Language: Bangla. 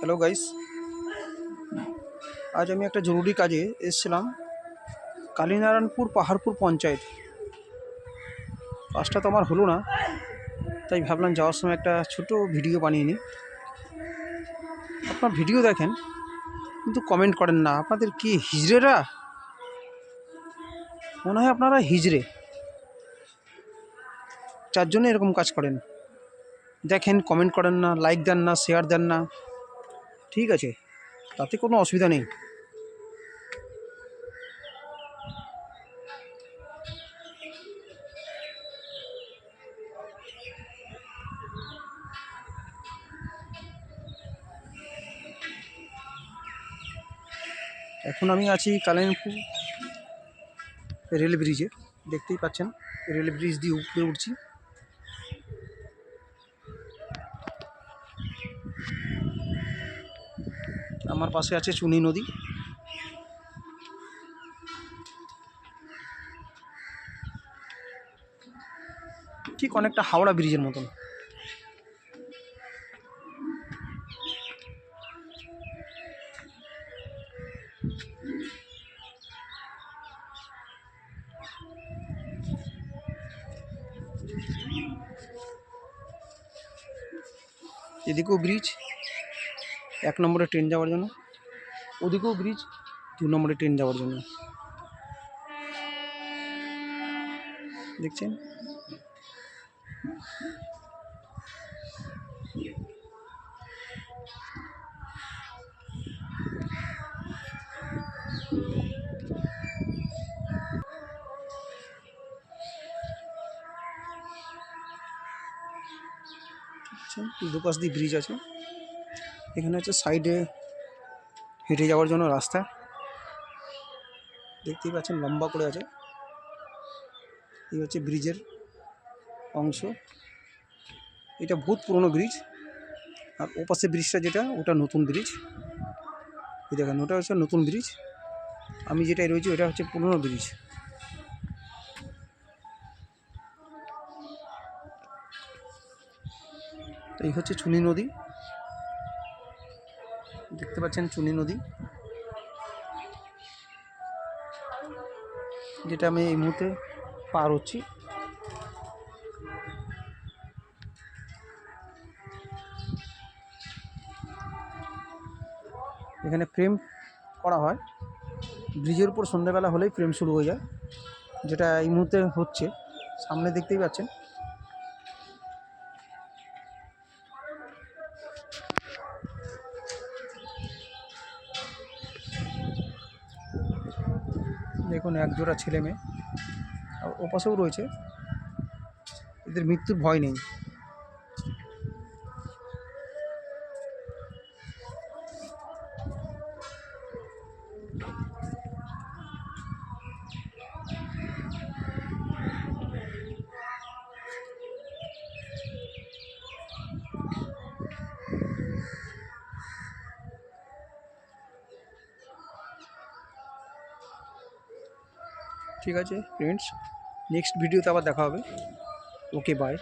হ্যালো গাইস, আজ আমি একটা জরুরি কাজে এসেছিলাম কালীনারায়ণপুর পাহাড়পুর পঞ্চায়েত। কাজটা তো আমার হলো না, তাই ভাবলাম যাওয়ার সময় একটা ছোট ভিডিও বানিয়ে নিই। আপনার ভিডিও দেখেন কিন্তু কমেন্ট করেন না। আপনাদের কি হিজড়েরা? মনে হয় আপনারা হিজড়ে, যার জন্য এরকম কাজ করেন। দেখেন, কমেন্ট করেন না, লাইক দেন না, শেয়ার দেন না। ঠিক আছে, তাতে কোনো অসুবিধা নেই। এখন আমি আছি কালিনারায়ণপুর রেল ব্রিজে। দেখতেই পাচ্ছেন, রেল ব্রিজ দিয়ে উপরে উঠছি। আমার পাশে আছে চুনি নদী। ঠিক অনেকটা হাওড়া ব্রিজের মতন। এদিকেও ব্রিজ, 1 নম্বরে ট্রেন যাওয়ার জন্য। ওদিকেও ব্রিজ, 2 নম্বরে ট্রেন যাওয়ার জন্য। দেখছেন, দুপাশ দিয়ে ব্রিজ আছে। এখানে হচ্ছে সাইডে হেঁটে যাওয়ার জন্য রাস্তা। দেখতেই পাচ্ছেন, লম্বা করে আছে। এই হচ্ছে ব্রিজের অংশ। এটা বহুত পুরনো ব্রিজ। আর ওপাশে ব্রিজটা যেটা, ওটা নতুন ব্রিজ। এই দেখেন, ওটা হচ্ছে নতুন ব্রিজ। আমি যেটাই রয়েছি ওটা হচ্ছে পুরনো ব্রিজ। এই হচ্ছে চুনি নদী। দেখতে পাচ্ছেন চুনি নদী, যেটা আমি এই মুহূর্তে পার হচ্ছি। এখানে ফ্রেম করা হয়। ব্রিজের উপর সন্ধ্যাবেলা হলেই ফ্রেম শুরু হয়ে যায়, যেটা এই মুহূর্তে হচ্ছে। সামনে দেখতেই পাচ্ছেন। দেখুন, একজোড়া ছেলে মেয়ে, আর ওপাশেও রয়েছে। এদের মৃত্যুর ভয় নেই। ঠিক আছে ফ্রেন্ডস, নেক্সট ভিডিওতে আবার দেখা হবে। ওকে, বাই।